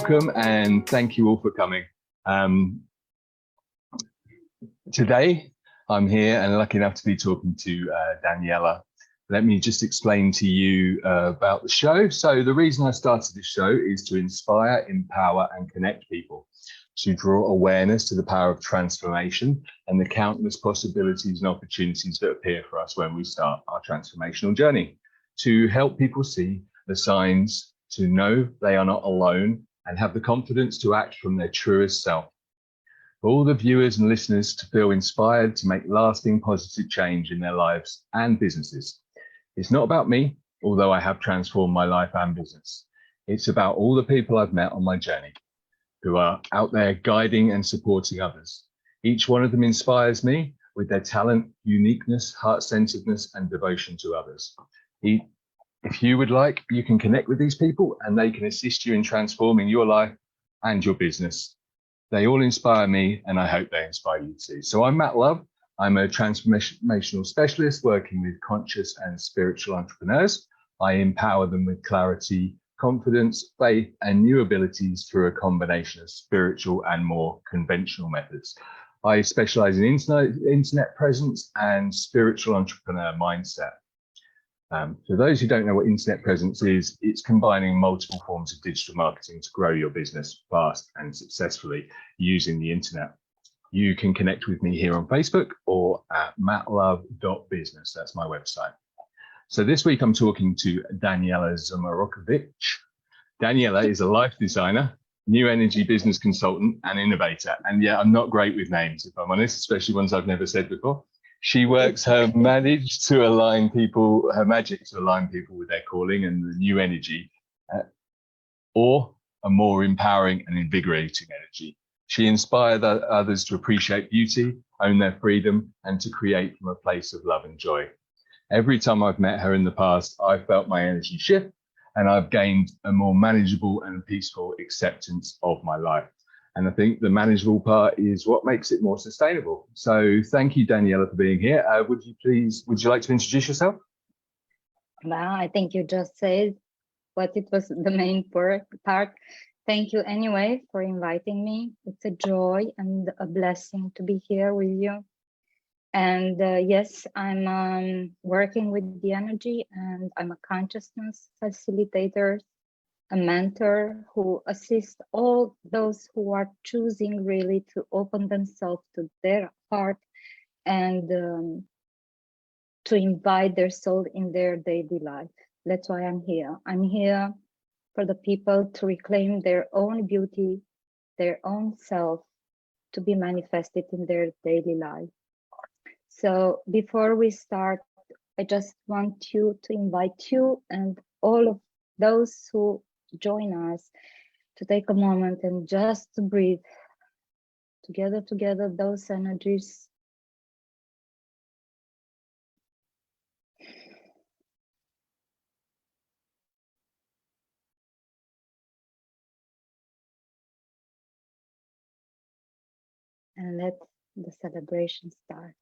welcome and thank you all for coming. Today, I'm here and lucky enough to be talking to Daniela. Let me just explain to you about the show. So the reason I started this show is to inspire, empower, and connect people, to draw awareness to the power of transformation and the countless possibilities and opportunities that appear for us when we start our transformational journey, to help people see the signs, to know they are not alone, and have the confidence to act from their truest self. For all the viewers and listeners to feel inspired to make lasting positive change in their lives and businesses. It's not about me, although I have transformed my life and business. It's about all the people I've met on my journey who are out there guiding and supporting others. Each one of them inspires me with their talent, uniqueness, heart-centeredness, and devotion to others. If you would like, you can connect with these people and they can assist you in transforming your life and your business. They all inspire me and I hope they inspire you too. So I'm Matt Love. I'm a transformational specialist working with conscious and spiritual entrepreneurs. I empower them with clarity, confidence, faith, and new abilities through a combination of spiritual and more conventional methods. I specialize in internet presence and spiritual entrepreneur mindset. For those who don't know what internet presence is, it's combining multiple forms of digital marketing to grow your business fast and successfully using the internet. You can connect with me here on Facebook or at mattlove.business. That's my website. So this week I'm talking to Daniela Zamurovich. Daniela is a life designer, new energy business consultant and innovator. And yeah, I'm not great with names, if I'm honest, especially ones I've never said before. She works her magic to align people with their calling and the new energy, or a more empowering and invigorating energy. She inspired others to appreciate beauty, own their freedom, and to create from a place of love and joy. Every time I've met her in the past, I've felt my energy shift and I've gained a more manageable and peaceful acceptance of my life. And I think the manageable part is what makes it more sustainable. So thank you, Daniela, for being here. Would you like to introduce yourself? Well, I think you just said what it was the main part. Thank you anyway for inviting me. It's a joy and a blessing to be here with you. And yes, I'm working with the energy and I'm a consciousness facilitator, a mentor who assists all those who are choosing really to open themselves to their heart and to invite their soul in their daily life. That's why I'm here. I'm here for the people to reclaim their own beauty, their own self, to be manifested in their daily life. So before we start, I just want to invite you and all of those who join us to take a moment and just to breathe together those energies. And let the celebration start.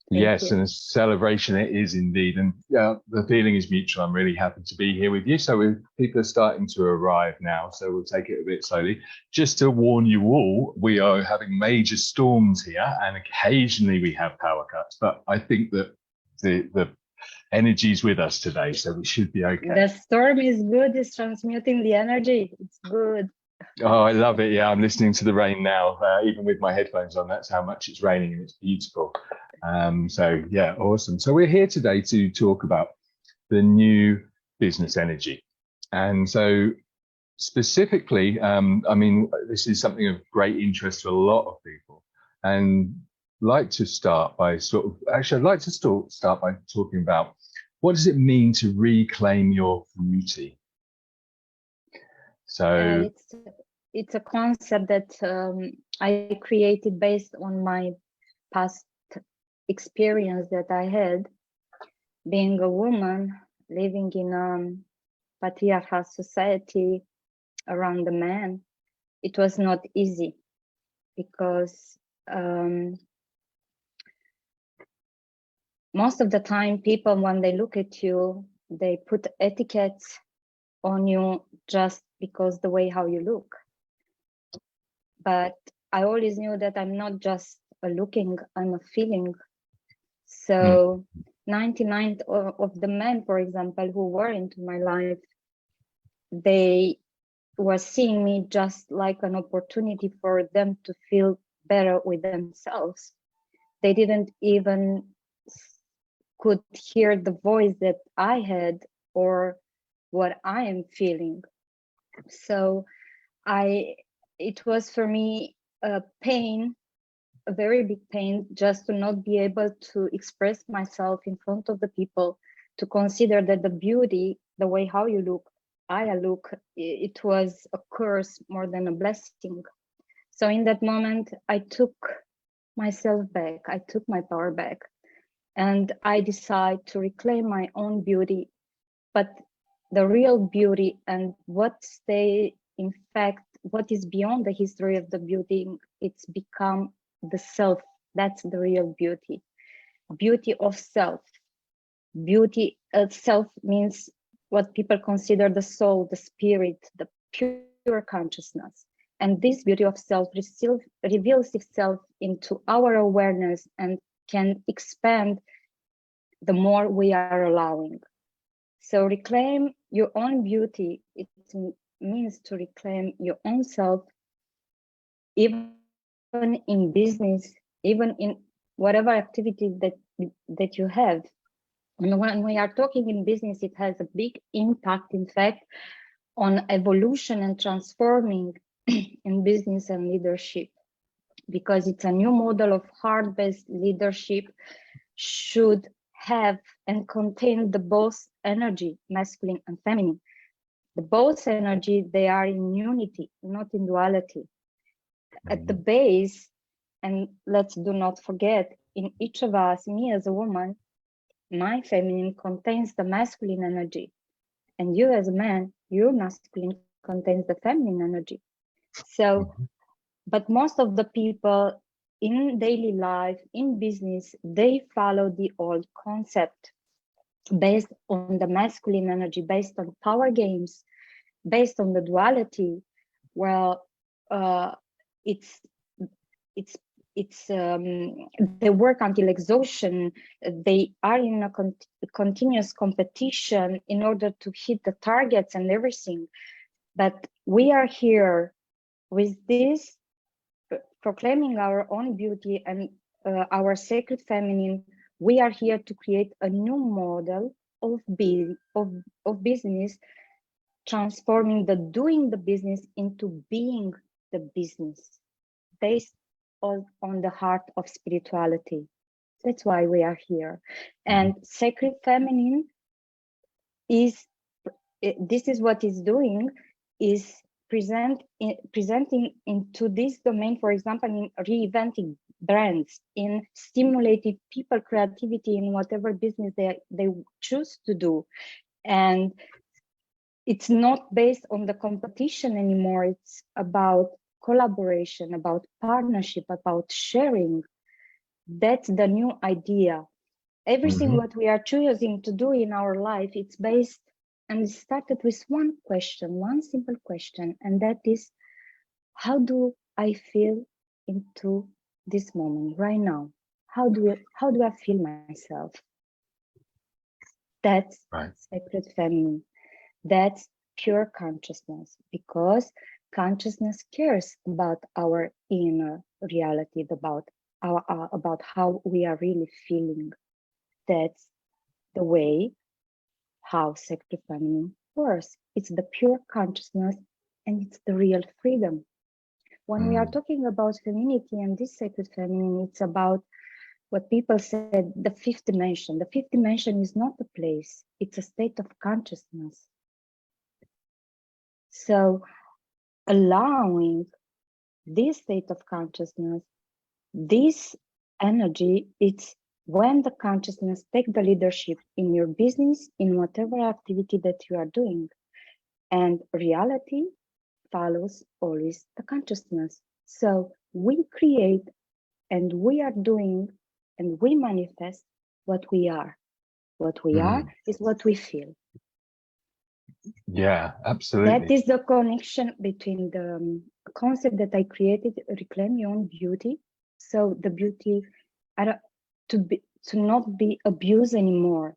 Yes, and a celebration it is indeed. And the feeling is mutual. I'm really happy to be here with you. So people are starting to arrive now, so we'll take it a bit slowly. Just to warn you all, we are having major storms here and occasionally we have power cuts, but I think that the energy is with us today, so we should be okay. The storm is good, it's transmuting the energy, it's good. Oh, I love it. Yeah, I'm listening to the rain now, even with my headphones on. That's how much it's raining and it's beautiful. So yeah, awesome. So we're here today to talk about the new business energy. And so specifically, I mean, this is something of great interest to a lot of people. And I'd like to start by start by talking about what does it mean to reclaim your beauty? So it's a concept that I created based on my past experience that I had being a woman living in a patriarchal society around the man. It was not easy because most of the time people, when they look at you, they put etiquettes on you just because the way how you look. But I always knew that I'm not just a looking, I'm a feeling. So 99 of the men, for example, who were into my life, they were seeing me just like an opportunity for them to feel better with themselves. They didn't even could hear the voice that I had or what I am feeling. So it was for me a pain, a very big pain, just to not be able to express myself in front of the people, to consider that the beauty, the way how you look, I look, it was a curse more than a blessing. So in that moment, I took myself back, I took my power back, and I decided to reclaim my own beauty, but the real beauty and what stay, in fact, what is beyond the history of the beauty, it's become the self. That's the real beauty. Beauty of self. Beauty of self means what people consider the soul, the spirit, the pure consciousness. And this beauty of self reveals itself into our awareness and can expand the more we are allowing. So reclaim your own beauty. It means to reclaim your own self, even in business, even in whatever activity that you have. And when we are talking in business, it has a big impact, in fact, on evolution and transforming in business and leadership, because it's a new model of heart-based leadership should have and contain the both energy, masculine and feminine. The both energy, they are in unity, not in duality. At the base, and let's do not forget, in each of us, me as a woman, my feminine contains the masculine energy, and you as a man, your masculine contains the feminine energy. So, but most of the people in daily life, in business, they follow the old concept based on the masculine energy, based on power games, based on the duality. Well, it's they work until exhaustion. They are in a continuous competition in order to hit the targets and everything. But we are here with this, proclaiming our own beauty and our sacred feminine. We are here to create a new model of business, transforming the doing the business into being the business, based on the heart of spirituality. That's why we are here. And sacred feminine is, this is what it's doing, is presenting into this domain, for example, in reinventing brands, in stimulating people creativity in whatever business they choose to do. And it's not based on the competition anymore. It's about collaboration, about partnership, about sharing. That's the new idea. Everything what we are choosing to do in our life, it's based, and it started with one question, one simple question, and that is, how do I feel into this moment right now? How do I feel myself? That's sacred feminine. That's pure consciousness, because consciousness cares about our inner reality, about how we are really feeling. That's the way how sacred feminine works. It's the pure consciousness, and it's the real freedom. When we are talking about femininity and this sacred feminine, it's about what people said, the fifth dimension. The fifth dimension is not a place, it's a state of consciousness. So allowing this state of consciousness, this energy, it's when the consciousness take the leadership in your business, in whatever activity that you are doing, and reality follows always the consciousness. So we create and we are doing and we manifest what we are. What we are is what we feel. Yeah, That absolutely. is the connection between the concept that I created, reclaim your own beauty. So the beauty, I don't, to not be abused anymore.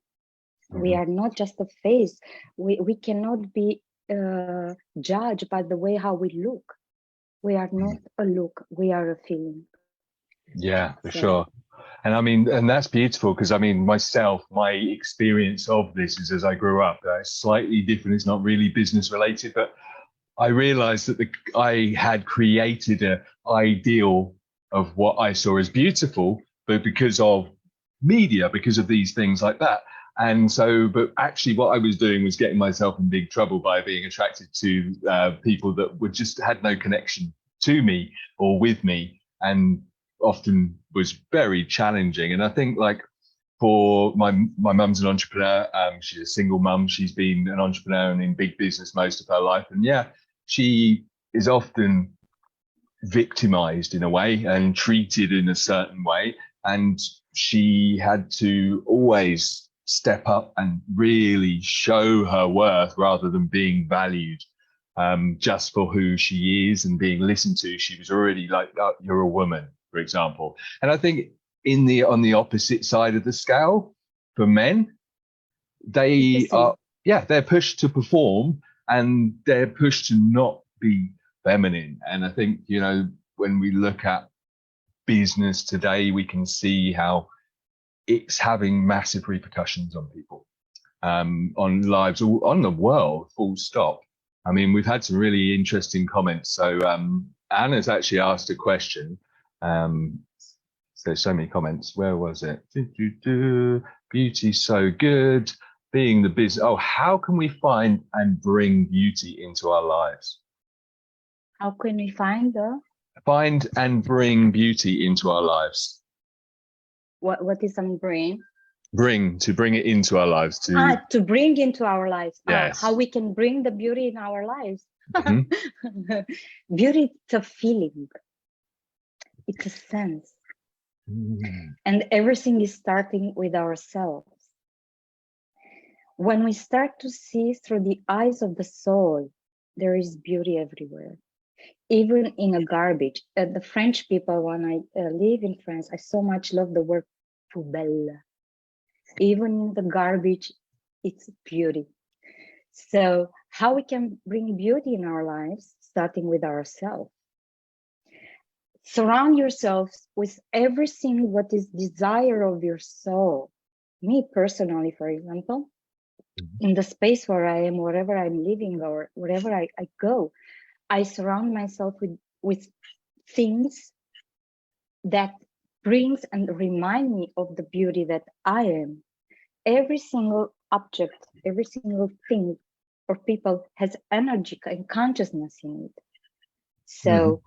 We Mhm. are not just a face. We cannot be judged by the way how we look. We are not a look. We are a feeling. Yeah, for So sure. And I mean, and that's beautiful because I mean, myself, my experience of this is as I grew up, it's slightly different. It's not really business related, but I realized that I had created an ideal of what I saw as beautiful, but because of media, because of these things like that. And so, but actually, what I was doing was getting myself in big trouble by being attracted to people that were just had no connection to me or with me, and often was very challenging. And I think like for my mum's an entrepreneur. She's a single mum. She's been an entrepreneur and in big business most of her life. And yeah, she is often victimized in a way and treated in a certain way. And she had to always step up and really show her worth rather than being valued just for who she is and being listened to. She was already like, oh, you're a woman, for example. And I think on the opposite side of the scale for men, it's the they same. are, yeah, they're pushed to perform and they're pushed to not be feminine. And I think, you know, when we look at business today, we can see how it's having massive repercussions on people, on lives, on the world, full stop. I mean, we've had some really interesting comments. So Anna's actually asked a question. Um, there's so many comments. Where was it? Beauty so good. Being the business. Oh, how can we find and bring beauty into our lives? How can we find the Find and bring beauty into our lives. what is on brain? To bring it into our lives. To bring into our lives. How Yes. we can bring the beauty in our lives. Mhm. Beauty, it's a feeling. It's a sense. Mm. And everything is starting with ourselves. When we start to see through the eyes of the soul, there is beauty everywhere, even in a garbage. The French people, when I live in France, I so much love the word poubelle. Even in the garbage, it's beauty. So how we can bring beauty in our lives, starting with ourselves. Surround yourselves with everything what is desire of your soul. Me personally, for example, in the space where I am, wherever I'm living or wherever I go, I surround myself with things that brings and remind me of the beauty that I am. Every single object, every single thing or people has energy and consciousness in it. Mhm. So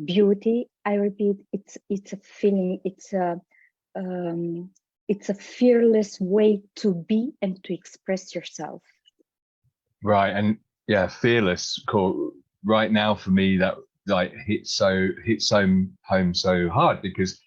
beauty, I repeat, it's a feeling, it's a fearless way to be and to express yourself. Right. And yeah, fearless. Cool. Right now for me, that like hits home so hard because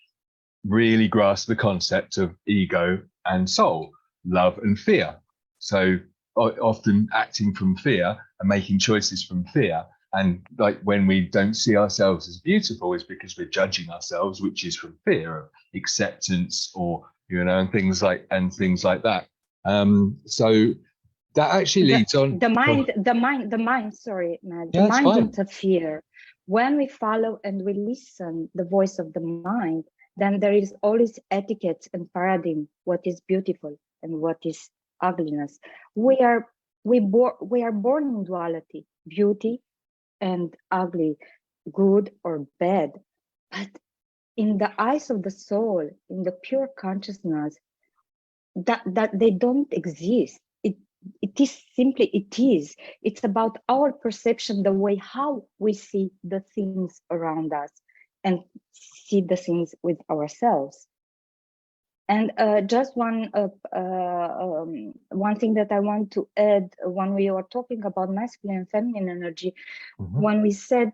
really grasp the concept of ego and soul, love and fear. So often acting from fear and making choices from fear. And like when we don't see ourselves as beautiful is because we're judging ourselves, which is from fear of acceptance or, you know, and things like that. So that actually leads on. The mind, sorry, Matt, the Yeah, it's mind fine. interfere. When we follow and we listen the voice of the mind, then there is always etiquette and paradigm, what is beautiful and what is ugliness. We are we are born in duality, beauty and ugly, good or bad. But in the eyes of the soul, in the pure consciousness, that they don't exist. It is simply it is. It's about our perception, the way how we see the things around us and see the things with ourselves. And just one thing that I want to add when we are talking about masculine and feminine energy, Mhm. when we said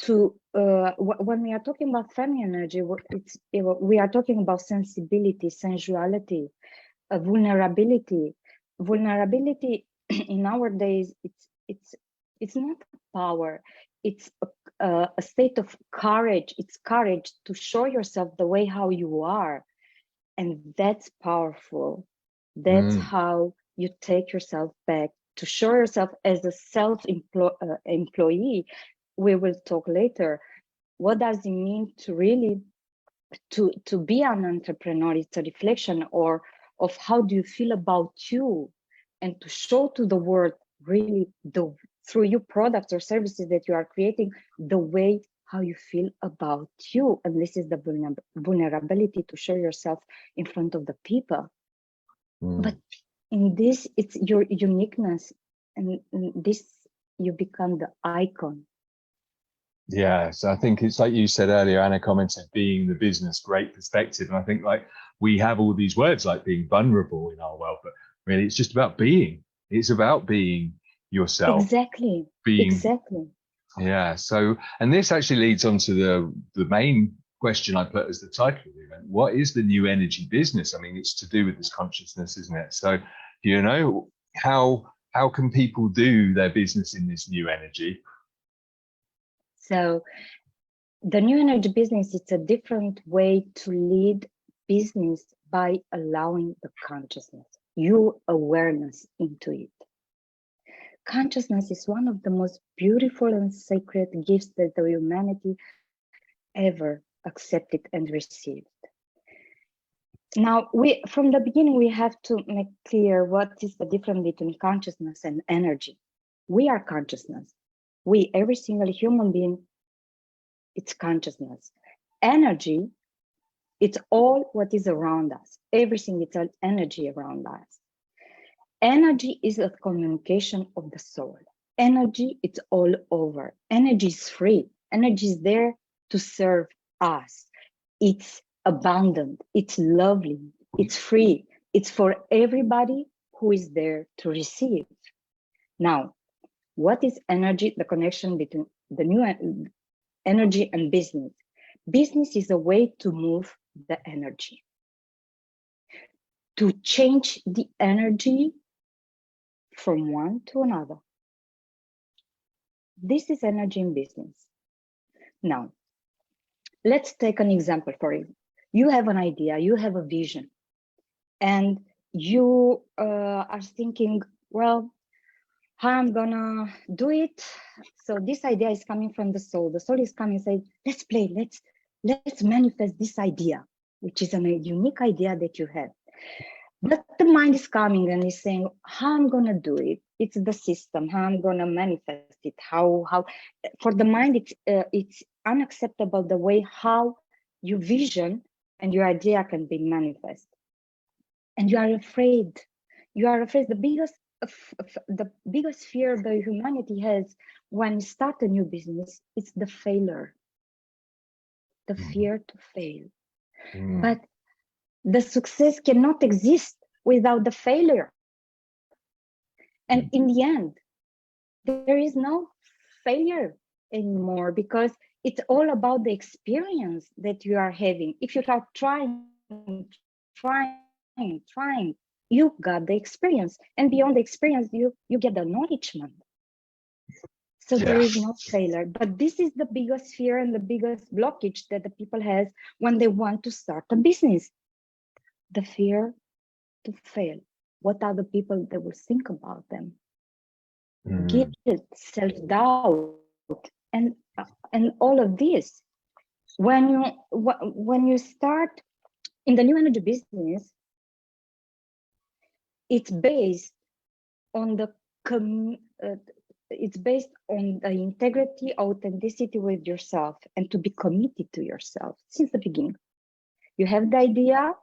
to when we are talking about feminine energy, we are talking about sensibility, sensuality, vulnerability. Vulnerability in nowadays, it's not power, it's a state of courage. It's courage to show yourself the way how you are, and that's powerful. That's how you take yourself back, to show yourself as a employee. We will talk later. What does it mean to really to be an entrepreneur? It's a reflection of how do you feel about you, and to show to the world really through your products or services that you are creating, the way how you feel about you. And this is the vulnerability to show yourself in front of the people. But in this, it's your uniqueness, and in this you become the icon. Yeah, so I think it's like you said earlier, Anna commented being the business, great perspective. And I think like we have all these words like being vulnerable in our world, but really it's just about being. It's about being yourself. Exactly. Yeah. So, and this actually leads on to the main question I put as the title of the event. What is the new energy business? I mean, it's to do with this consciousness, isn't it? So, you know, how can people do their business in this new energy? So the new energy business, it's a different way to lead business by allowing the consciousness, your awareness into it. Consciousness is one of the most beautiful and sacred gifts that the humanity ever accepted and received. Now, from the beginning, we have to make clear what is the difference between consciousness and energy. We are consciousness. Every single human being, it's consciousness. Energy, it's all what is around us. Everything, it's an energy around us. Energy is a communication of the soul. Energy, it's all over. Energy is free. Energy is there to serve us. It's abundant. It's lovely. It's free. It's for everybody who is there to receive. Now, what is energy? The connection between the new energy and business. Business is a way to move the energy, to change the energy from one to another. This is energy in business. Now, let's take an example for it. You have an idea, you have a vision, and you are thinking, well, how I'm gonna do it? So this idea is coming from the soul. The soul is coming and saying, let's play, let's manifest this idea, which is a unique idea that you have. But the mind is coming and is saying, how I'm gonna do it? It's the system, how I'm gonna manifest it, how for the mind it's unacceptable the way how your vision and your idea can be manifest. And you are afraid. You are afraid. The biggest fear the humanity has when you start a new business, it's the failure, the fear to fail. But the success cannot exist without the failure. And in the end, there is no failure anymore, because it's all about the experience that you are having. If you are trying, you got the experience, and beyond the experience, you get the acknowledgement. So there is no failure. But this is the biggest fear and the biggest blockage that the people has when they want to start a business. The fear to fail. What are the people that will think about them? Guilt, self-doubt, and all of this. When you start in the new energy business, it's based on the integrity, authenticity with yourself, and to be committed to yourself since the beginning. You have the idea,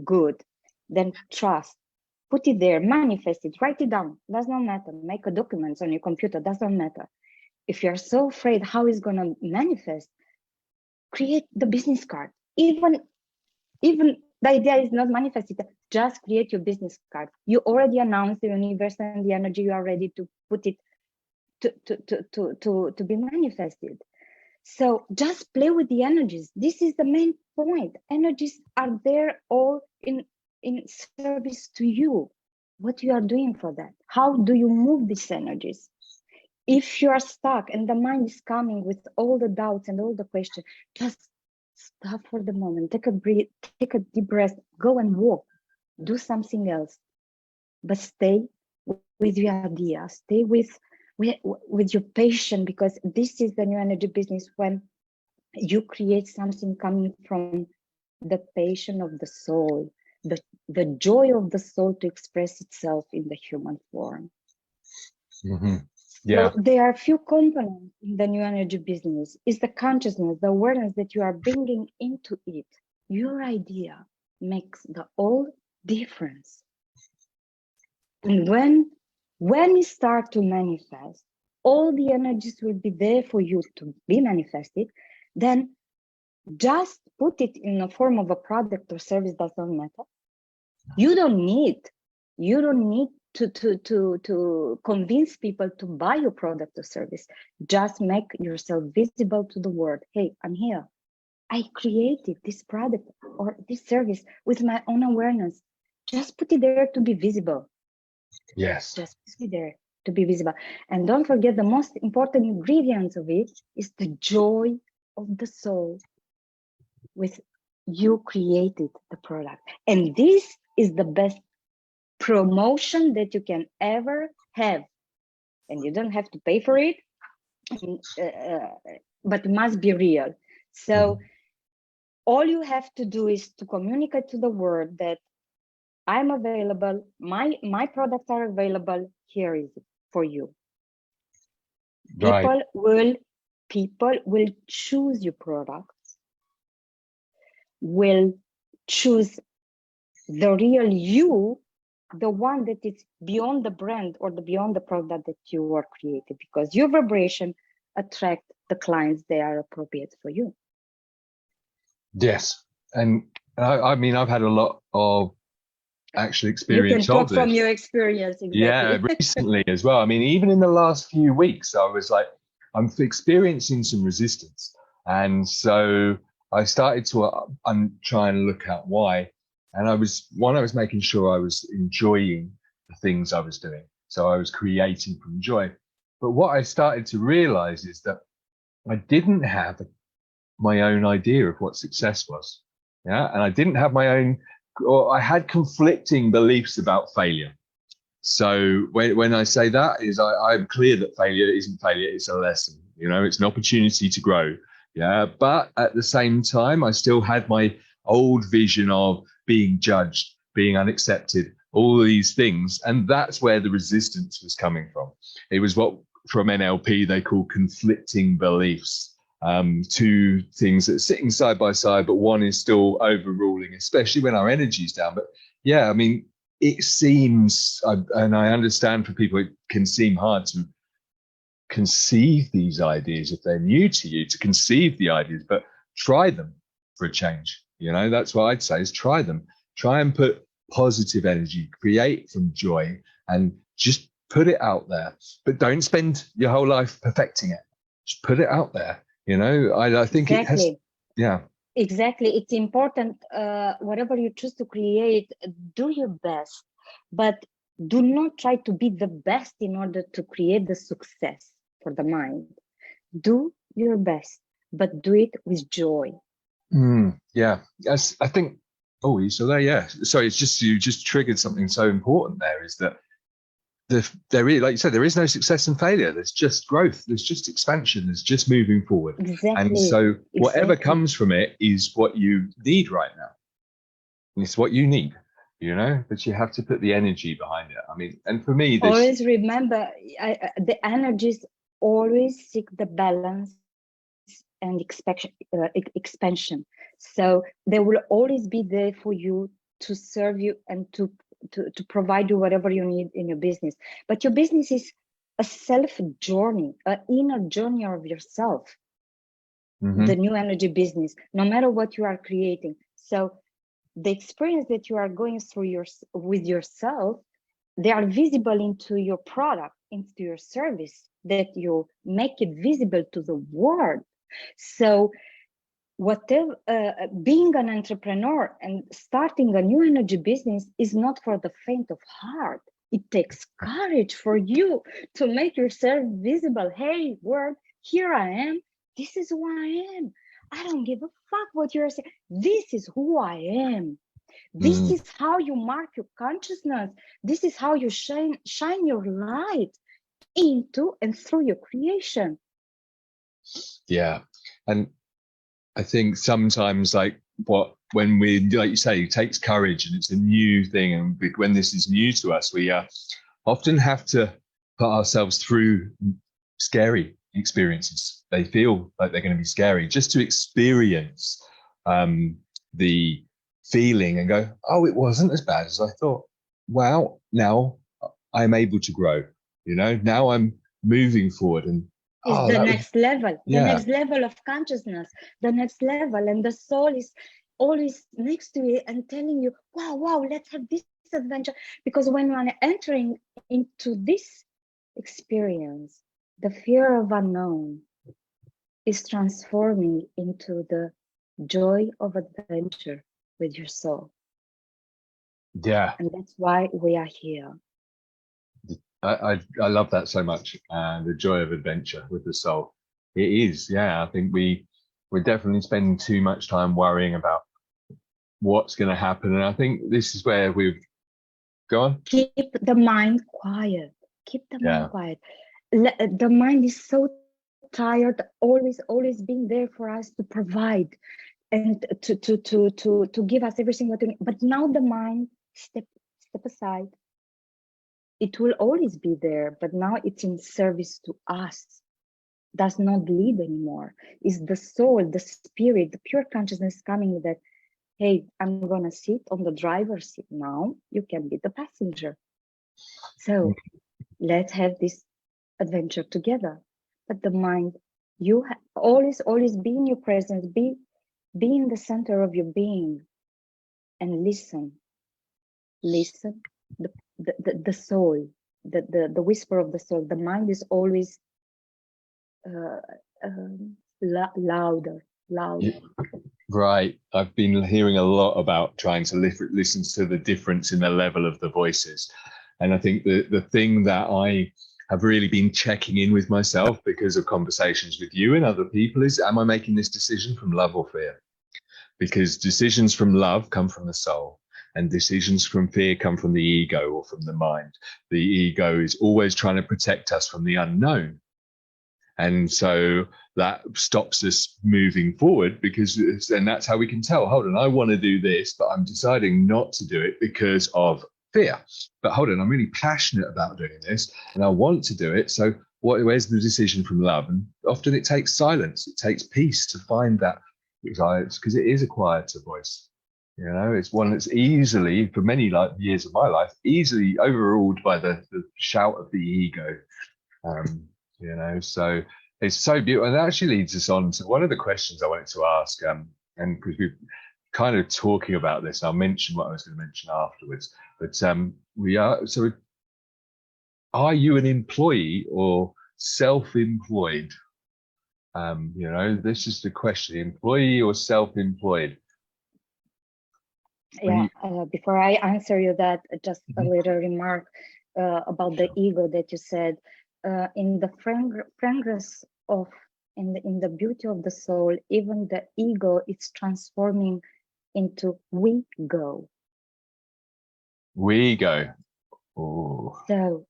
good. Then trust. Put it there, manifest it, write it down. Does not matter. Make a document on your computer. Does not matter. If you're so afraid how it's gonna manifest, create the business card. Even the idea is not manifested, just create your business card. You already announced the universe and the energy. You are ready to put it to be manifested. So just play with the energies. This is the main point. Energies are there all in service to you. what you are doing for that. How do you move these energies? If you are stuck and the mind is coming with all the doubts and all the questions, just stop for the moment, take a breath, take a deep breath, go and walk, do something else, but stay with your idea, stay with your passion, because this is the new energy business, when you create something coming from the passion of the soul, the joy of the soul to express itself in the human form. Yeah. So there are a few components in the new energy business. Is the consciousness, the awareness that you are bringing into it. Your idea makes the all difference. And when you start to manifest, all the energies will be there for you to be manifested. Then just put it in the form of a product or service, doesn't matter. You don't need to convince people to buy your product or service. Just make yourself visible to the world. Hey, I'm here. I created this product or this service with my own awareness. Just put it there to be visible. Yes. Just put it there to be visible. And don't forget, the most important ingredients of it is the joy of the soul with you created the product. And this is the best promotion that you can ever have. And you don't have to pay for it, but it must be real. So all you have to do is to communicate to the world that I'm available, my products are available, here is it for you. Right. People will choose your products, will choose the real you, the one that is beyond the brand or beyond the product that you are creating, because your vibration attract the clients that are appropriate for you. Yes. And I mean, I've had a lot of actual experience. You can talk from your experience. Exactly. Yeah, recently as well. I mean, even in the last few weeks, I was like, I'm experiencing some resistance. And so I started to try and look at why. And I was making sure I was enjoying the things I was doing. So I was creating from joy. But what I started to realize is that I didn't have my own idea of what success was. Yeah. And I didn't have my own, or I had conflicting beliefs about failure. So when I say that is I'm clear that failure isn't failure, it's a lesson, you know, it's an opportunity to grow. Yeah. But at the same time, I still had my old vision of being judged, being unaccepted, all of these things. And that's where the resistance was coming from. It was what from NLP they call conflicting beliefs. Two things that are sitting side by side, but one is still overruling, especially when our energy is down. But yeah, I mean, it seems, and I understand for people, it can seem hard to conceive these ideas if they're new to you, to conceive the ideas, but try them for a change. You know, that's what I'd say is try them. Try and put positive energy, create from joy, and just put it out there. But don't spend your whole life perfecting it. Just put it out there. You know, I think exactly. It has, yeah. Exactly. It's important, whatever you choose to create, do your best, but do not try to be the best in order to create the success for the mind. Do your best, but do it with joy. Yeah, yes, I think, oh, you still there? Yeah. Sorry, it's just, you just triggered something so important there, is that there is, like you said, there is no success and failure. There's just growth. There's just expansion. There's just moving forward. Exactly. And so whatever comes from it is what you need right now. It's what you need, you know, but you have to put the energy behind it. I mean, and for me, this always remember, the energies always seek the balance and expansion. So they will always be there for you, to serve you and to provide you whatever you need in your business. But your business is a self journey, an inner journey of yourself. The new energy business, no matter what you are creating. So the experience that you are going through with yourself, they are visible into your product, into your service, that you make it visible to the world. So whatever, being an entrepreneur and starting a new energy business is not for the faint of heart. It takes courage for you to make yourself visible. Hey, world, here I am. This is who I am. I don't give a fuck what you're saying. This is who I am. This is how you mark your consciousness. This is how you shine your light into and through your creation. Yeah. And I think sometimes when we, like you say, it takes courage and it's a new thing. And when this is new to us, we often have to put ourselves through scary experiences. They feel like they're going to be scary just to experience the feeling and go, oh, it wasn't as bad as I thought. Wow, now I'm able to grow, now I'm moving forward. And is the next level, yeah. The next level of consciousness, the next level. And the soul is always next to you and telling you, wow, let's have this adventure. Because when I'm entering into this experience, the fear of unknown is transforming into the joy of adventure with your soul. Yeah. And that's why we are here. I love that so much. The joy of adventure with the soul. It is. Yeah. I think we're definitely spending too much time worrying about what's going to happen. And I think this is where we've gone. Keep the mind quiet. Keep the mind quiet. The mind is so tired, always being there for us to provide and to give us everything what we need. But now the mind step aside. It will always be there, but now it's in service to us. Does not lead anymore. It's the soul, the spirit, the pure consciousness coming that, hey, I'm gonna sit on the driver's seat now. You can be the passenger. So let's have this adventure together. But the mind, you always be in your presence, be in the center of your being, and listen. The soul, the whisper of the soul. The mind is always louder. Yeah. Right. I've been hearing a lot about trying to listen to the difference in the level of the voices. And I think the thing that I have really been checking in with myself because of conversations with you and other people is, am I making this decision from love or fear? Because decisions from love come from the soul and decisions from fear come from the ego or from the mind. The ego is always trying to protect us from the unknown. And so that stops us moving forward and that's how we can tell, hold on, I want to do this, but I'm deciding not to do it because of fear. But hold on, I'm really passionate about doing this and I want to do it. So where's the decision from love? And often it takes silence. It takes peace to find that silence because it is a quieter voice. It's one that's easily, for many years of my life, easily overruled by the shout of the ego. So it's so beautiful. And that actually leads us on to one of the questions I wanted to ask. And because we're kind of talking about this, I'll mention what I was going to mention afterwards. But are you an employee or self-employed? This is the question, employee or self-employed? Yeah, before I answer you that, just a little remark about the ego that you said. In the fragrance of, in the beauty of the soul, even the ego is transforming into we go. We go. Ooh. So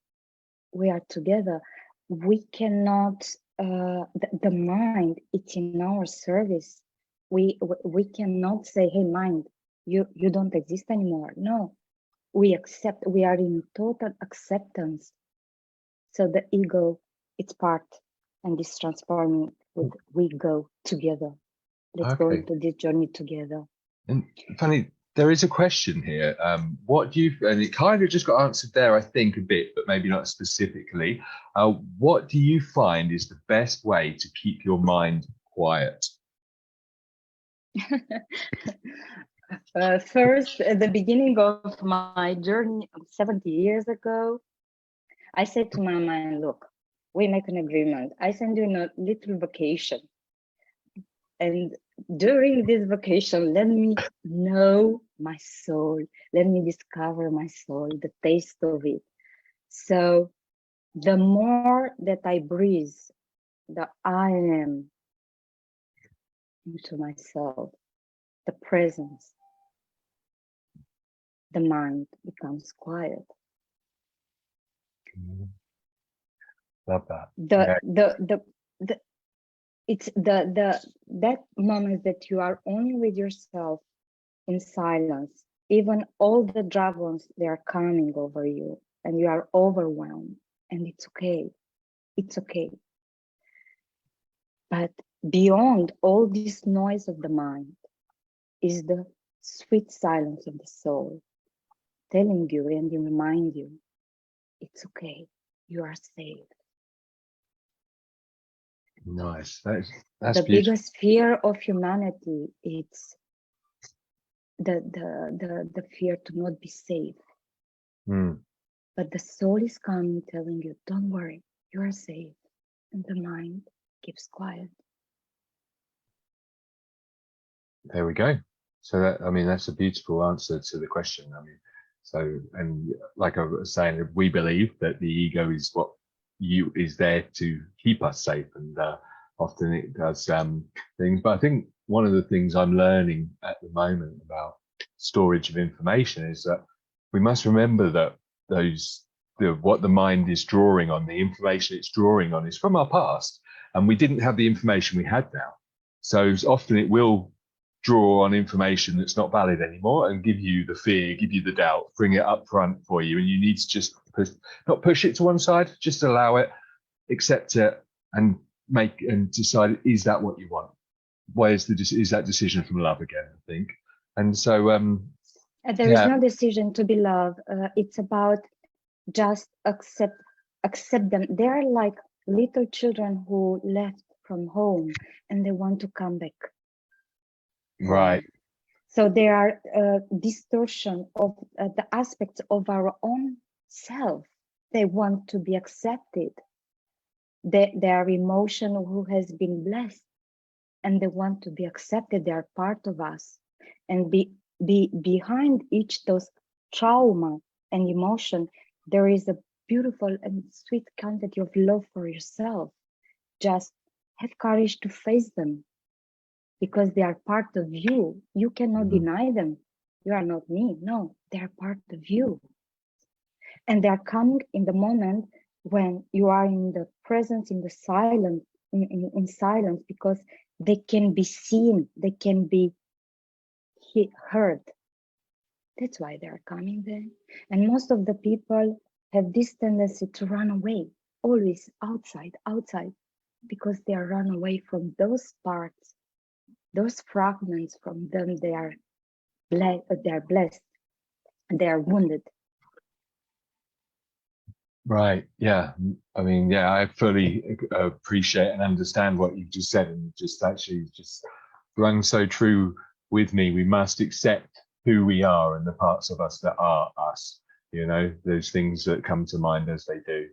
we are together. We cannot, the mind, it's in our service. We cannot say, hey, mind, you don't exist anymore. No, we accept, we are in total acceptance. So the ego, it's part, and is transforming with we go together. Let's go into this journey together. And funny, there is a question here. What do you, and it kind of just got answered there, I think, a bit, but maybe not specifically. What do you find is the best way to keep your mind quiet? First, at the beginning of my journey 70 years ago, I said to my mind, look, we make an agreement. I send you a little vacation. And during this vacation, let me know my soul. Let me discover my soul, the taste of it. So the more that I breathe, the I am into myself, the presence, the mind becomes quiet. Love that. It's that moment that you are only with yourself in silence. Even all the dragons, they are coming over you and you are overwhelmed, and it's okay. It's okay. But beyond all this noise of the mind is the sweet silence of the soul, telling you and remind you, it's okay, you are safe. Nice. That's the beautiful. biggest fear of humanity, it's the fear to not be safe. But the soul is coming, telling you, don't worry, you are safe. And the mind keeps quiet. There we go. So that, I mean, that's a beautiful answer to the question. I mean, so, and like I was saying, we believe that the ego is what is there to keep us safe, and often it does things. But I think one of the things I'm learning at the moment about storage of information is that we must remember that what the mind is drawing on, the information it's drawing on, is from our past, and we didn't have the information we had now. So often it will draw on information that's not valid anymore and give you the fear, give you the doubt, bring it up front for you. And you need to just not push it to one side, just allow it, accept it, and decide, is that what you want? Is that decision from love again, I think. And so there is no decision to be loved. It's about just accept them. They're like little children who left from home and they want to come back. Right. So there are distortion of the aspects of our own self. They want to be accepted. They are emotional who has been blessed, and they want to be accepted. They are part of us, and be behind each those trauma and emotion, there is a beautiful and sweet quantity of love for yourself. Just have courage to face them, because they are part of you. You cannot deny them. You are not me. No, they are part of you. And they are coming in the moment when you are in the presence, in the silence, in silence, because they can be seen, they can be heard. That's why they are coming there. And most of the people have this tendency to run away, always outside, because they are run away from those parts, those fragments. From them they are blessed, and they are wounded. Right. Yeah. I mean, yeah, I fully appreciate and understand what you've just said, and just actually just rung so true with me. We must accept who we are and the parts of us that are us, you know, those things that come to mind as they do.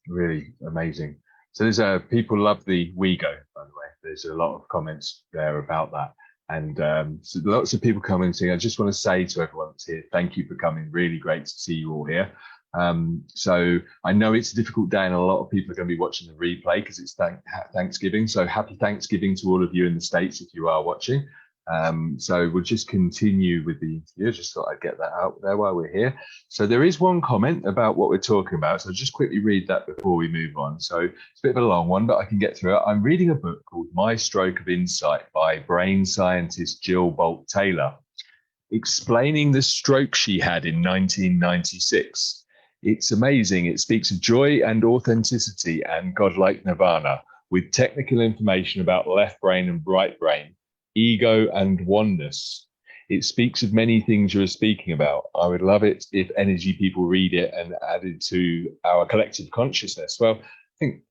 Really amazing. So there's people love the we go, by the way. There's a lot of comments there about that. And so lots of people commenting. I just want to say to everyone that's here, thank you for coming. Really great to see you all here. So I know it's a difficult day and a lot of people are going to be watching the replay because it's Thanksgiving. So happy Thanksgiving to all of you in the States if you are watching. So we'll just continue with the interview. Just thought I'd get that out there while we're here. So there is one comment about what we're talking about. So I'll just quickly read that before we move on. So it's a bit of a long one, but I can get through it. I'm reading a book called My Stroke of Insight by brain scientist Jill Bolt Taylor, explaining the stroke she had in 1996. It's amazing. It speaks of joy and authenticity and godlike nirvana with technical information about left brain and right brain, ego and oneness. It speaks of many things you're speaking about. I would love it if energy people read it and add it to our collective consciousness. Well, I think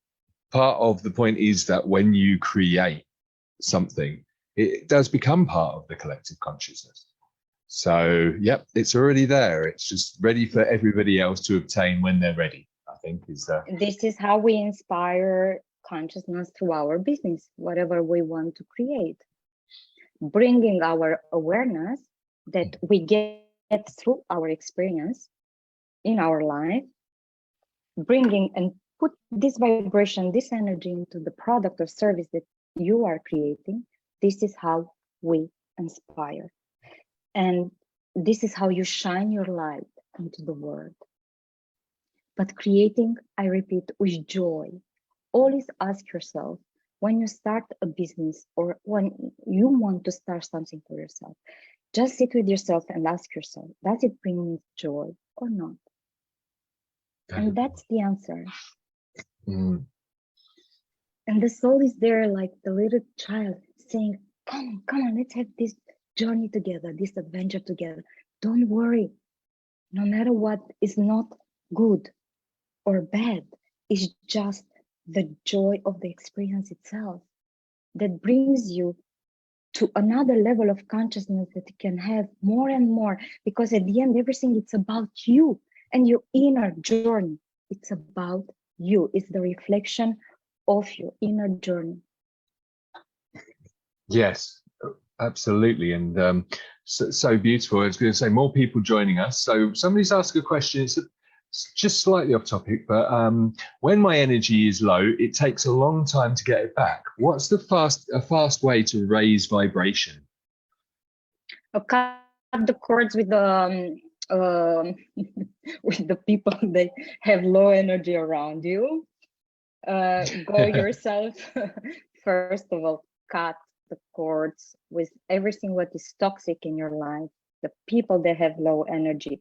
part of the point is that when you create something, it does become part of the collective consciousness. So, yep, it's already there. It's just ready for everybody else to obtain when they're ready, I think is This is how we inspire consciousness through our business, whatever we want to create, bringing our awareness that we get through our experience in our life, bringing and put this vibration, this energy into the product or service that you are creating. This is how we inspire. And this is how you shine your light into the world. But creating, I repeat, with joy. Always ask yourself, when you start a business or when you want to start something for yourself, just sit with yourself and ask yourself, does it bring me joy or not? And that's the answer. Mm. And the soul is there like the little child saying, come on, let's have this journey together, this adventure together. Don't worry. No matter what is not good or bad, it's just the joy of the experience itself that brings you to another level of consciousness that you can have more and more, because at the end, everything it's about you and your inner journey. It's about you. It's the reflection of your inner journey. Yes, absolutely. And so beautiful. I was going to say more people joining us. So somebody's asked a question. It's just slightly off topic, but when my energy is low, it takes a long time to get it back. What's a fast way to raise vibration? Cut the cords with the with the people that have low energy around you. Go yourself. First of all, cut the cords with everything what is toxic in your life, the people that have low energy.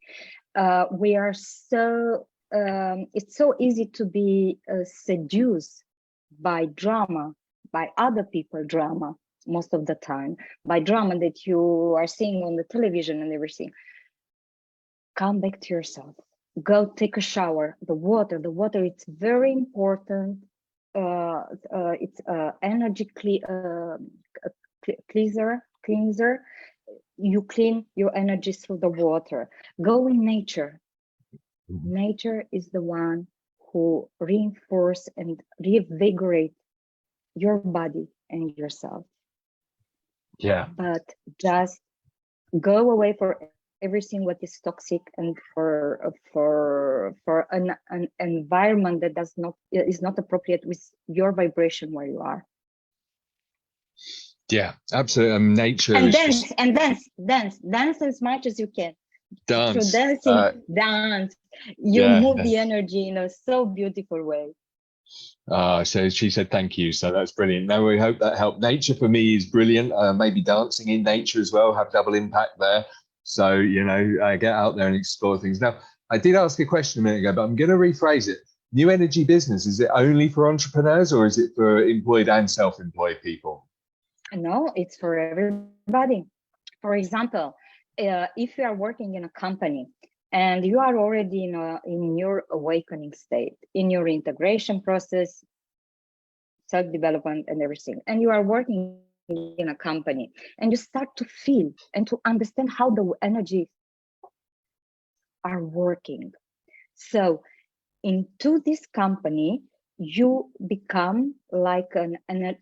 We are so it's so easy to be seduced by drama, by other people drama, most of the time, by drama that you are seeing on the television and everything. Come back to yourself. Go take a shower. The water, it's very important. It's energy cleanser. You clean your energy through the water. Go in nature. Nature is the one who reinforce and reinvigorate your body and yourself. Yeah. But just go away for everything what is toxic and for an environment that is not appropriate with your vibration where you are. Yeah, absolutely. Nature and is dance just... and dance as much as you can. Dance. Through dancing, dance, you move the energy in a so beautiful way. So she said thank you, so that's brilliant. Now we hope that helped. Nature for me is brilliant. Maybe dancing in nature as well, have double impact there. So get out there and explore things. Now I did ask a question a minute ago, but I'm going to rephrase it. New energy business, is it only for entrepreneurs or is it for employed and self-employed people? No, it's for everybody. For example, if you are working in a company and you are already in your awakening state, in your integration process, self-development and everything, and you are working in a company and you start to feel and to understand how the energies are working. So into this company, you become like an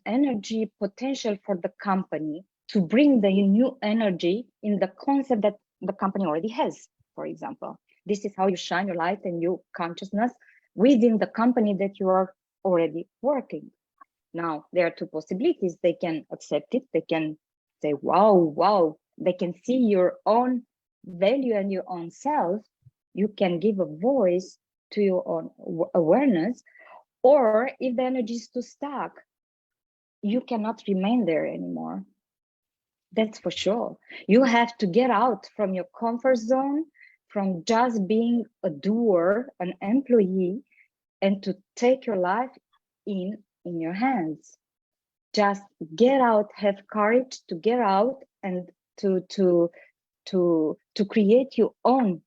energy potential for the company to bring the new energy in the concept that the company already has. For example, this is how you shine your light and your consciousness within the company that you are already working. Now, there are two possibilities. They can accept it. They can say, wow. They can see your own value and your own self. You can give a voice to your own awareness. Or if the energy is too stuck, you cannot remain there anymore. That's for sure. You have to get out from your comfort zone, from just being a doer, an employee, and to take your life in your hands. Just get out, have courage to get out and to create your own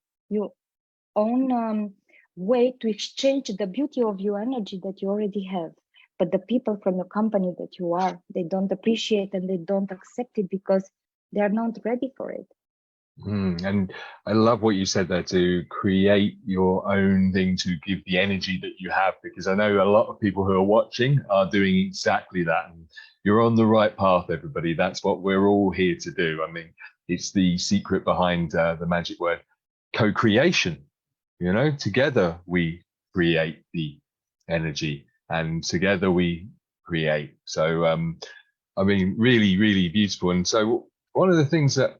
way to exchange the beauty of your energy that you already have. But the people from your company that you are, they don't appreciate and they don't accept it because they are not ready for it. And I love what you said there, to create your own thing, to give the energy that you have, because I know a lot of people who are watching are doing exactly that. And you're on the right path, everybody. That's what we're all here to do. I mean, it's the secret behind the magic word co-creation. You know, together we create the energy, and together we create. So, I mean, really, really beautiful. And so one of the things that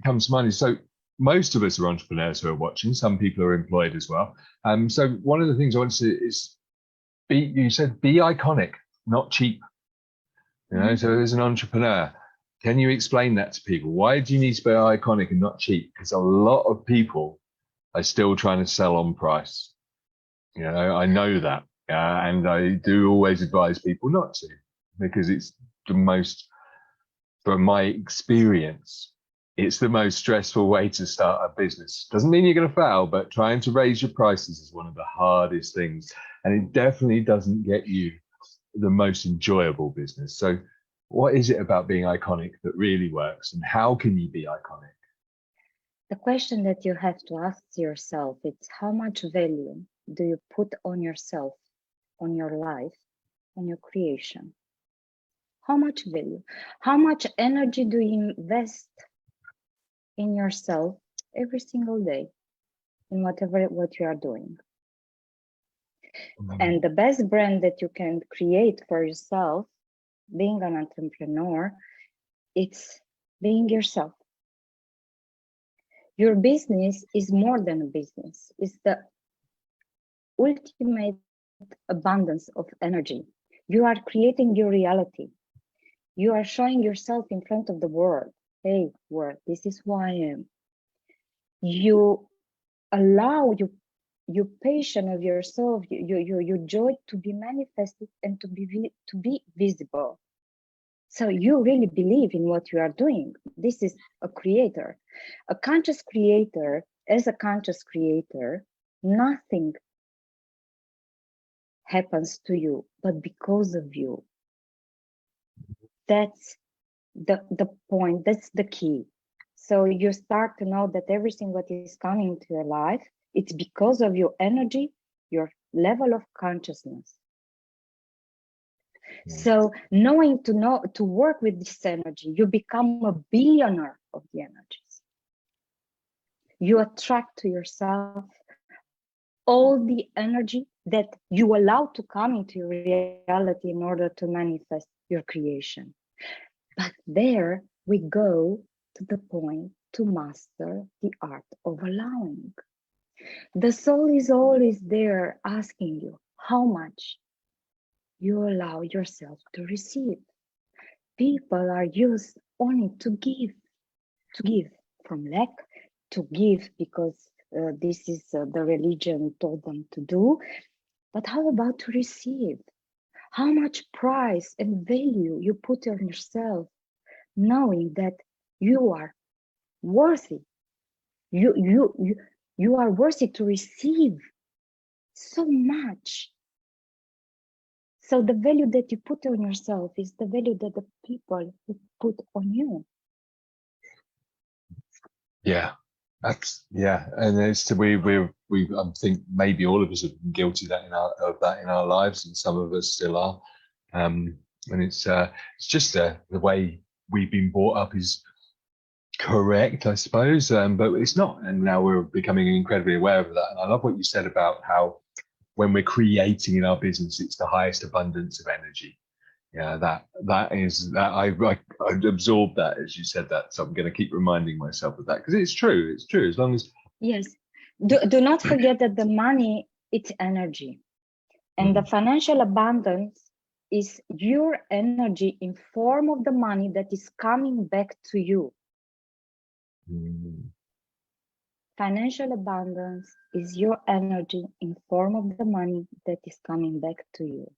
comes to mind is, so most of us are entrepreneurs who are watching. Some people are employed as well. So one of the things I want to say is, you said be iconic, not cheap. You know, so as an entrepreneur, can you explain that to people? Why do you need to be iconic and not cheap? Because a lot of people are still trying to sell on price. You know, I know that. And I do always advise people not to, because it's the most, from my experience, it's the most stressful way to start a business. Doesn't mean you're going to fail, but trying to raise your prices is one of the hardest things. And it definitely doesn't get you the most enjoyable business. So what is it about being iconic that really works, and how can you be iconic? The question that you have to ask yourself is, how much value do you put on yourself, on your life, on your creation? How much value? How much energy do you invest in yourself every single day in whatever what you are doing? And the best brand that you can create for yourself, being an entrepreneur, it's being yourself. Your business is more than a business. It's the ultimate abundance of energy. You are creating your reality. You are showing yourself in front of the world. Hey, world, this is who I am. You allow your passion of yourself, your joy to be manifested and to be visible. So you really believe in what you are doing. This is a creator, a conscious creator. As a conscious creator, nothing happens to you, but because of you. That's the point, that's the key. So you start to know that everything what is coming to your life, it's because of your energy, your level of consciousness. So knowing to work with this energy, you become a billionaire of the energies. You attract to yourself all the energy that you allow to come into your reality in order to manifest your creation. But there we go to the point to master the art of allowing. The soul is always there asking you how much you allow yourself to receive. People are used only to give from lack, to give because this is the religion told them to do. But how about to receive? How much price and value you put on yourself, knowing that you are worthy. You are worthy to receive so much. So the value that you put on yourself is the value that the people put on you. Yeah, and it's we I think maybe all of us have been guilty of that in our lives, and some of us still are. And it's just the way we've been brought up is correct, I suppose, but it's not. And now we're becoming incredibly aware of that. And I love what you said about how when we're creating in our business, it's the highest abundance of energy. Yeah, that is that I absorbed that as you said that, so I'm going to keep reminding myself of that, because it's true. It's true. As long as yes, do not forget that the money, it's energy, and the financial abundance is your energy in form of the money that is coming back to you. Financial abundance is your energy in form of the money that is coming back to you.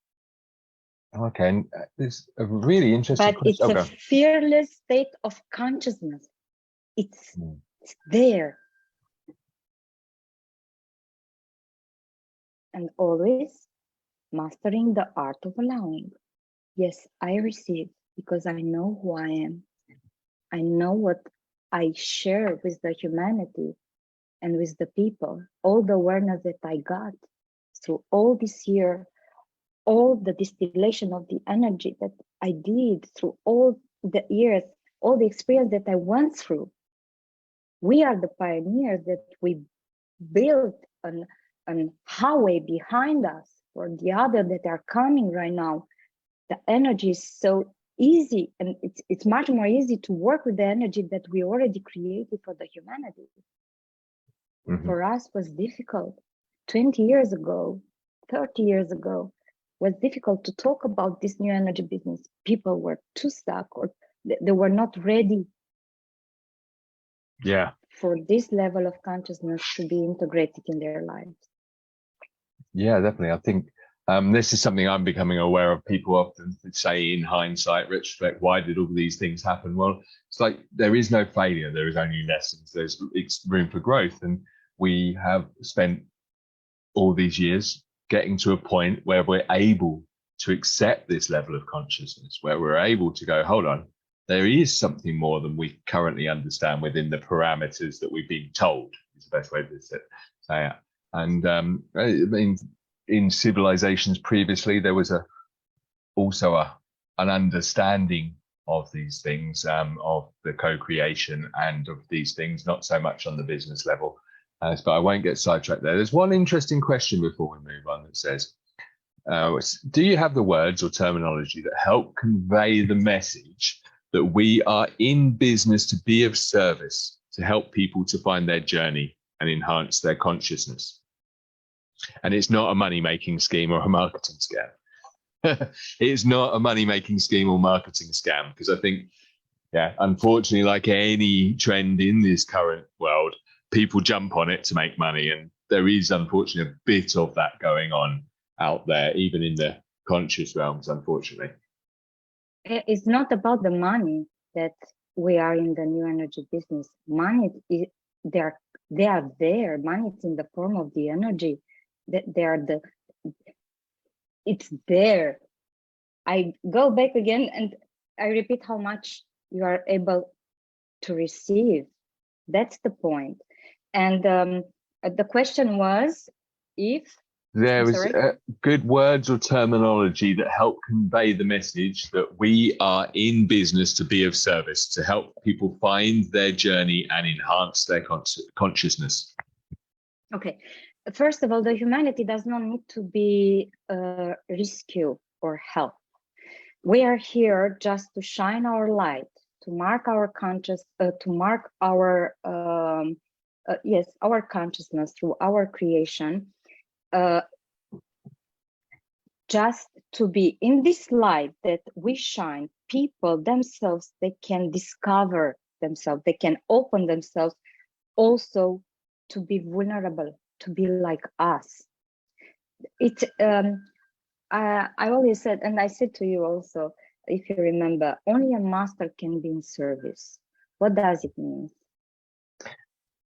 Okay, and it's a really interesting But question. it's a fearless state of consciousness. It's there. And always mastering the art of allowing. Yes, I receive because I know who I am. I know what I share with the humanity and with the people, all the awareness that I got through all this year, all the distillation of the energy that I did through all the years, all the experience that I went through. We are the pioneers that we built an highway behind us for the other that are coming right now. The energy is so easy, and it's much more easy to work with the energy that we already created for the humanity. Mm-hmm. For us was difficult 20 years ago, 30 years ago, was difficult to talk about this new energy business. People were too stuck, or they were not ready for this level of consciousness to be integrated in their lives. Yeah, definitely. I think this is something I'm becoming aware of. People often say in hindsight, retrospect, why did all these things happen? Well, it's like there is no failure. There is only lessons. There's room for growth. And we have spent all these years getting to a point where we're able to accept this level of consciousness, where we're able to go, hold on, there is something more than we currently understand within the parameters that we've been told, is the best way to say it. And I mean, in civilizations previously, there was also an understanding of these things, of the co-creation and of these things, not so much on the business level. But I won't get sidetracked there. There's one interesting question before we move on that says, do you have the words or terminology that help convey the message that we are in business to be of service, to help people to find their journey and enhance their consciousness? And it's not a money-making scheme or a marketing scam. It's not a money-making scheme or marketing scam, because I think, unfortunately, like any trend in this current world, people jump on it to make money. And there is, unfortunately, a bit of that going on out there, even in the conscious realms, unfortunately. It's not about the money that we are in the new energy business. Money, they are there. Money is in the form of the energy. It's there. I go back again and I repeat how much you are able to receive. That's the point. And the question was if there is good words or terminology that help convey the message that we are in business to be of service, to help people find their journey and enhance their consciousness. Okay. First of all, the humanity does not need to be rescue or help. We are here just to shine our light, to mark our our consciousness through our creation, just to be in this light that we shine. People themselves, they can discover themselves, they can open themselves also to be vulnerable, to be like us. I always said, and I said to you also, if you remember, only a master can be in service. What does it mean?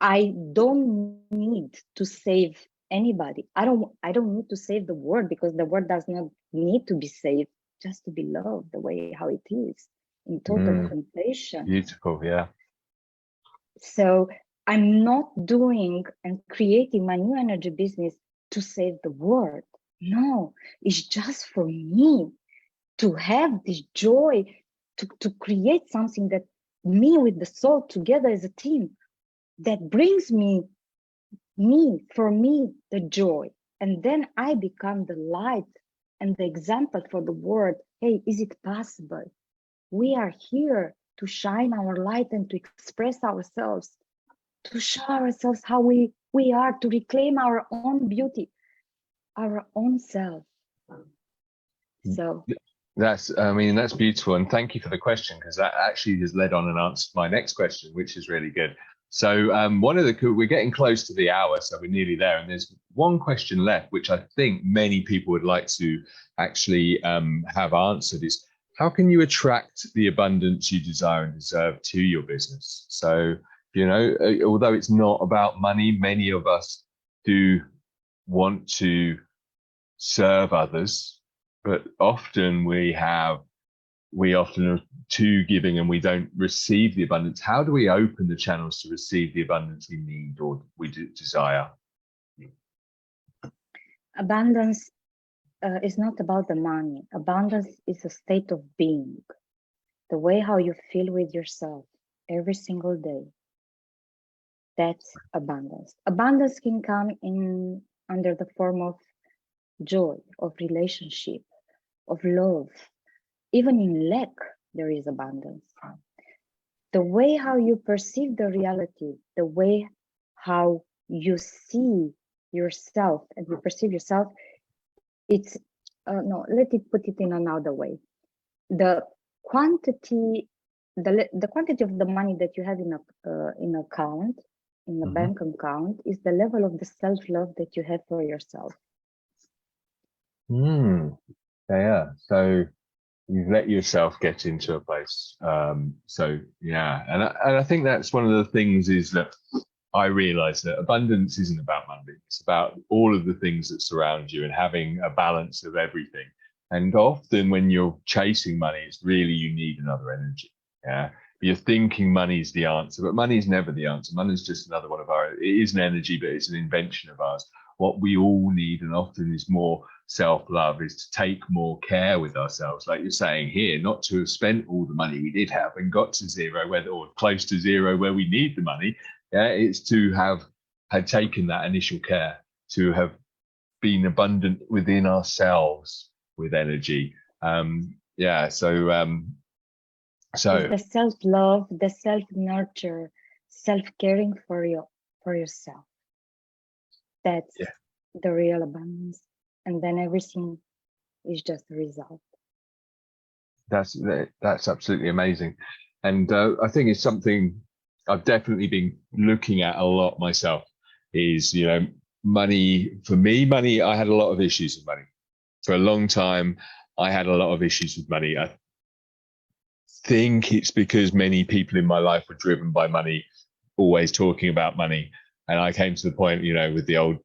I don't need to save anybody. I don't need to save the world, because the world does not need to be saved, just to be loved the way how it is, in total compassion. Beautiful, yeah. So I'm not doing and creating my new energy business to save the world. No, it's just for me to have this joy, to create something that me with the soul together as a team, that brings me, the joy. And then I become the light and the example for the world. Hey, is it possible? We are here to shine our light and to express ourselves, to show ourselves how we are, to reclaim our own beauty, our own self. So that's beautiful. And thank you for the question, because that actually has led on and answered my next question, which is really good. So we're getting close to the hour, so we're nearly there. And there's one question left, which I think many people would like to actually have answered, is how can you attract the abundance you desire and deserve to your business? So, although it's not about money, many of us do want to serve others, but often we have we often are too giving and we don't receive the abundance. How do we open the channels to receive the abundance we need or we desire? Abundance is not about the money. Abundance is a state of being, the way how you feel with yourself every single day. That's abundance. Abundance can come in under the form of joy, of relationship, of love. Even in lack, there is abundance. The way how you perceive the reality, the way how you see yourself and you perceive yourself, it's no, let it put it in another way. The quantity, the quantity of the money that you have in a account, in a bank account, is the level of the self-love that you have for yourself. Yeah. So you've let yourself get into a place. So yeah, and I think that's one of the things is that I realize that abundance isn't about money. It's about all of the things that surround you and having a balance of everything. And often when you're chasing money, it's really you need another energy. Yeah. You're thinking money's the answer, but money's never the answer. Money's just another one of our, it is an energy, but it's an invention of ours. What we all need, and often is more self-love, is to take more care with ourselves. Like you're saying here, not to have spent all the money we did have and got to zero, or close to zero where we need the money. Yeah, it's to have had taken that initial care, to have been abundant within ourselves with energy. So the self-love, the self-nurture, self-caring for yourself. That's the real abundance. And then everything is just a result. That's absolutely amazing. And I think it's something I've definitely been looking at a lot myself is, money. For me, money, I had a lot of issues with money. For a long time, I had a lot of issues with money. I think it's because many people in my life were driven by money, always talking about money. And I came to the point, with the old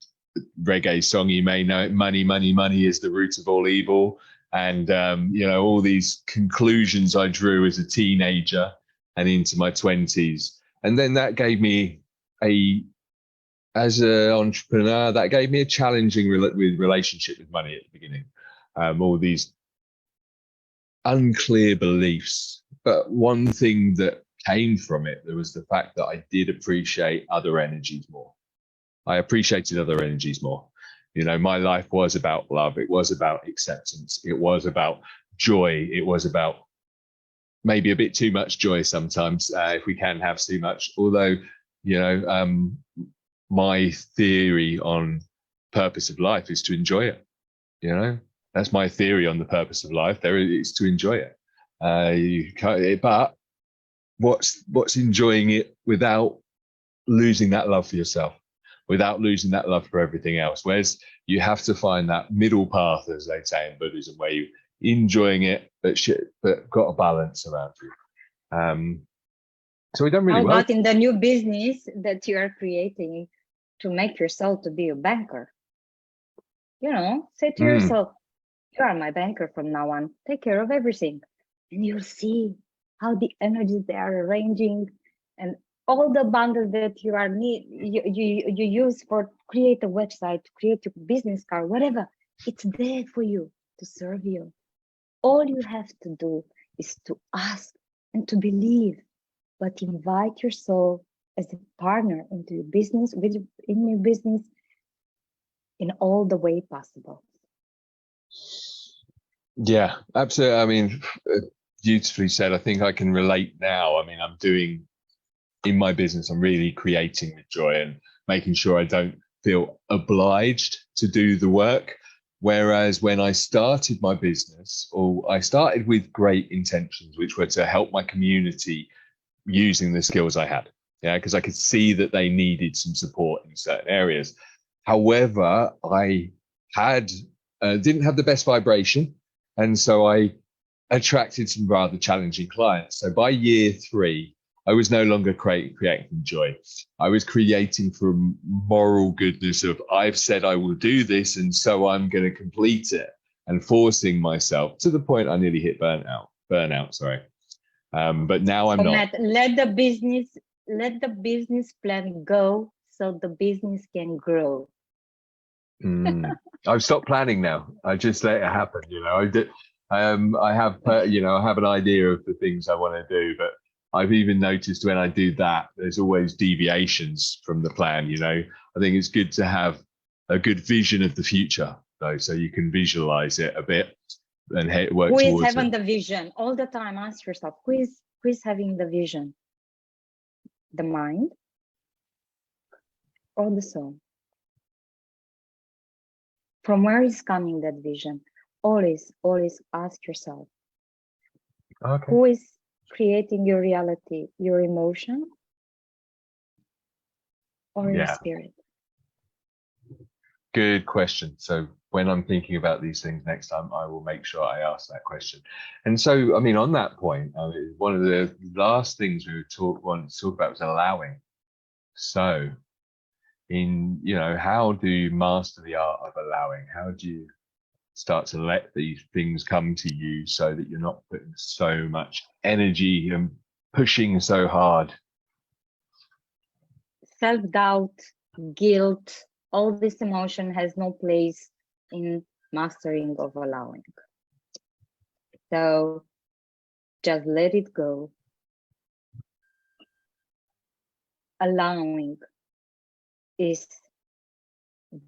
reggae song, you may know it, money, money, money is the root of all evil. And, all these conclusions I drew as a teenager and into my 20s. And then that gave me as an entrepreneur, that gave me a challenging relationship with money at the beginning. All these unclear beliefs. But one thing that came from it, there was the fact that I did appreciate other energies more. I appreciated other energies more. My life was about love. It was about acceptance. It was about joy. It was about maybe a bit too much joy sometimes, if we can have too much. Although, my theory on purpose of life is to enjoy it. That's my theory on the purpose of life. There is to enjoy it. But what's enjoying it without losing that love for yourself, without losing that love for everything else? Whereas you have to find that middle path, as they say in Buddhism, where you enjoying it, but got a balance around you. So we've done really well. How about in the new business that you are creating to make yourself to be a banker? Say to yourself, you are my banker from now on. Take care of everything. And you'll see how the energies they are arranging and all the bundles that you use for create a website, create a business card, whatever. It's there for you to serve you. All you have to do is to ask and to believe, but invite your soul as a partner into your business, in your business, in all the way possible. Yeah, absolutely. I mean, beautifully said. I think I can relate now. I mean, I'm doing in my business, I'm really creating with joy and making sure I don't feel obliged to do the work. Whereas when I started my business, or I started with great intentions, which were to help my community using the skills I had. Yeah, because I could see that they needed some support in certain areas. However, I didn't have the best vibration. And so I attracted some rather challenging clients. So by year 3, I was no longer creating from joy. I was creating from moral goodness of, I've said I will do this, and so I'm going to complete it, and forcing myself to the point I nearly hit burnout. burnout, sorry. But now I'm So not. Matt, let the business plan go so the business can grow. I've stopped planning now. I just let it happen. You know, I have, you know, I have an idea of the things I want to do, but I've even noticed when I do that, there's always deviations from the plan. You know, I think it's good to have a good vision of the future, though, so you can visualize it a bit and work Who is towards having it. the vision? All the time, ask yourself, who is having the vision? The mind or the soul? From where is coming that vision? Always ask yourself, Okay. who is creating your reality, your emotion or your spirit? Good question. So when I'm thinking about these things next time, I will make sure I ask that question. And so, I mean, on that point, one of the last things we want to talk about was allowing. So you know, how do you master the art of allowing? How do you start to let these things come to you so that you're not putting so much energy and pushing so hard? Self-doubt, guilt, all this emotion has no place in mastering of allowing. So just let it go. Allowing is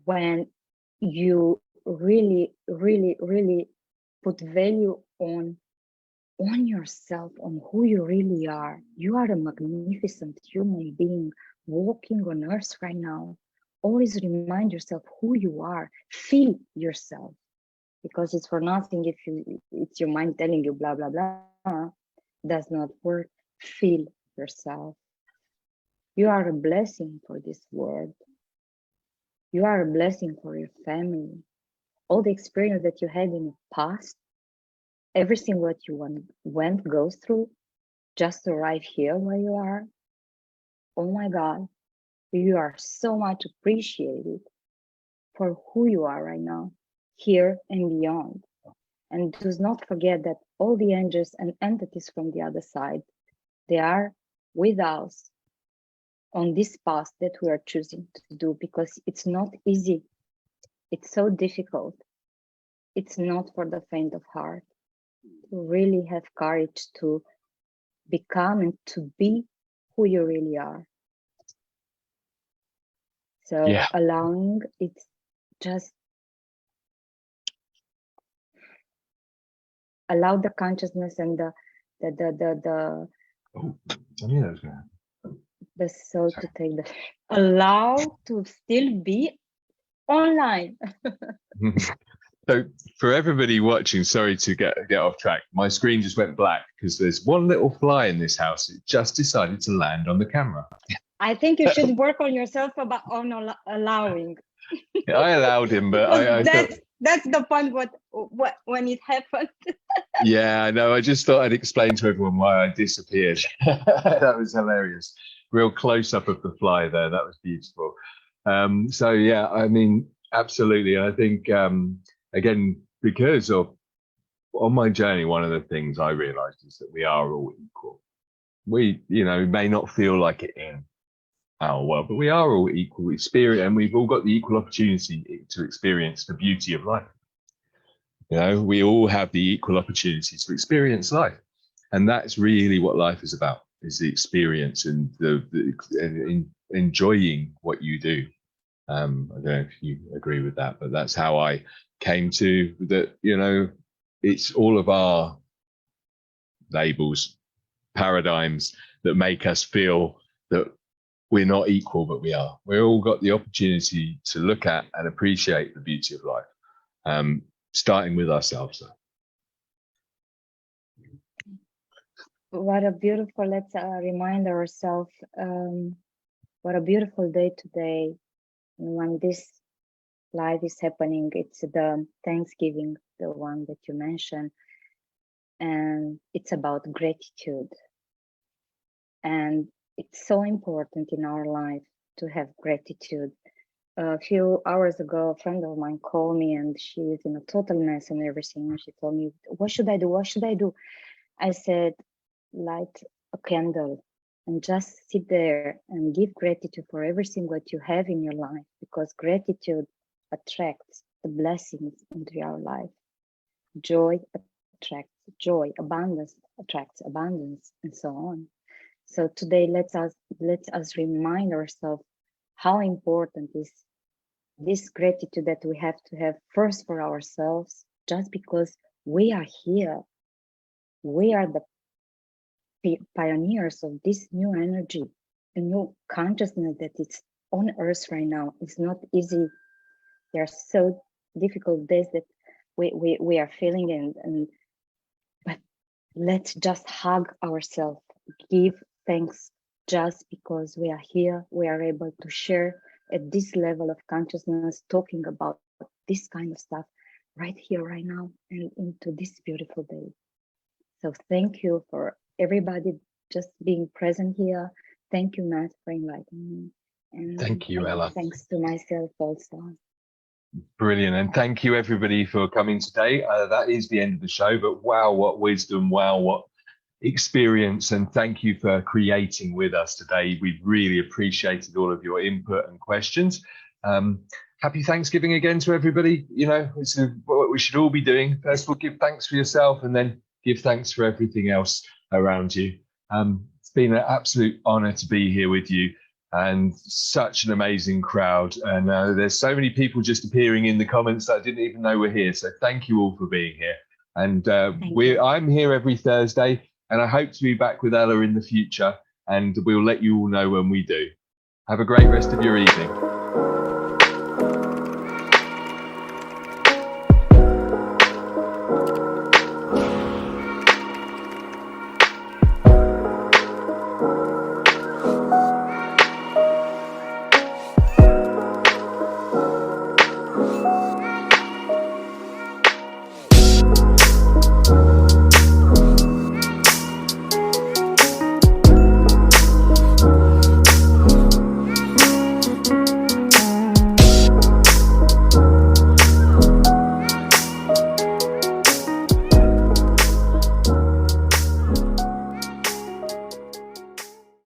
when you really put value on yourself, on who you really are. You are a magnificent human being walking on earth right now. Always remind yourself who you are. Feel yourself, because it's for nothing if it's your mind telling you blah blah blah. Does not work. Feel yourself. You are a blessing for this world. You are a blessing for your family. All the experience that you had in the past, everything what you goes through just to arrive here where you are. Oh my God, you are so much appreciated for who you are right now, here and beyond. And do not forget that all the angels and entities from the other side, they are with us on this path that we are choosing to do, because it's not easy. It's so difficult. It's not for the faint of heart. To really have courage to become and to be who you really are. So allowing, it's just allow the consciousness and the soul to take the allow to still be online. So for everybody watching, sorry to get off track. My screen just went black because there's one little fly in this house. It just decided to land on the camera. I think you should work on yourself on allowing. Yeah, I allowed him, but I that's the point. What when it happened. Yeah, I know. I just thought I'd explain to everyone why I disappeared. That was hilarious. Real close up of the fly there. That was beautiful. So yeah, I mean, absolutely. I think again, because of on my journey, one of the things I realized is that we are all equal. We, you know, may not feel like it in our world, but we are all equal experience, and we've all got the equal opportunity to experience the beauty of life. You know, we all have the equal opportunity to experience life, and that's really what life is about: is the experience and enjoying what you do. I don't know if you agree with that, but that's how I came to that. You know, it's all of our labels, paradigms that make us feel that we're not equal, but we are. We've all got the opportunity to look at and appreciate the beauty of life, starting with ourselves. What a beautiful, let's remind ourselves, what a beautiful day today. When this live is happening, it's the Thanksgiving, the one that you mentioned, and it's about gratitude. And it's so important in our life to have gratitude. A few hours ago, a friend of mine called me, and she is in a total mess and everything. And she told me, what should I do? What should I do? I said, light a candle and just sit there and give gratitude for everything what you have in your life, because gratitude attracts the blessings into your life. Joy attracts joy, abundance attracts abundance, and so on. So today, let us remind ourselves how important is this gratitude that we have to have first for ourselves, just because we are here. We are the pioneers of this new energy, a new consciousness that is on earth right now. It's not easy. There are so difficult days that we are feeling, but let's just hug ourselves, give thanks, just because we are here, we are able to share at this level of consciousness, talking about this kind of stuff right here, right now, and into this beautiful day. So thank you for everybody just being present here. Thank you, Matt, for inviting me. And Thank you, Ella. Thanks to myself also. Brilliant. And thank you, everybody, for coming today. That is the end of the show, but wow, what wisdom, wow, what experience. And thank you for creating with us today. We've really appreciated all of your input and questions. Happy Thanksgiving again to everybody. You know, it's what we should all be doing. First of all, give thanks for yourself and then give thanks for everything else around you. It's been an absolute honor to be here with you, and such an amazing crowd. And there's so many people just appearing in the comments that I didn't even know were here. So thank you all for being here. And I'm here every Thursday, and I hope to be back with Ella in the future, and we'll let you all know when we do. Have a great rest of your evening.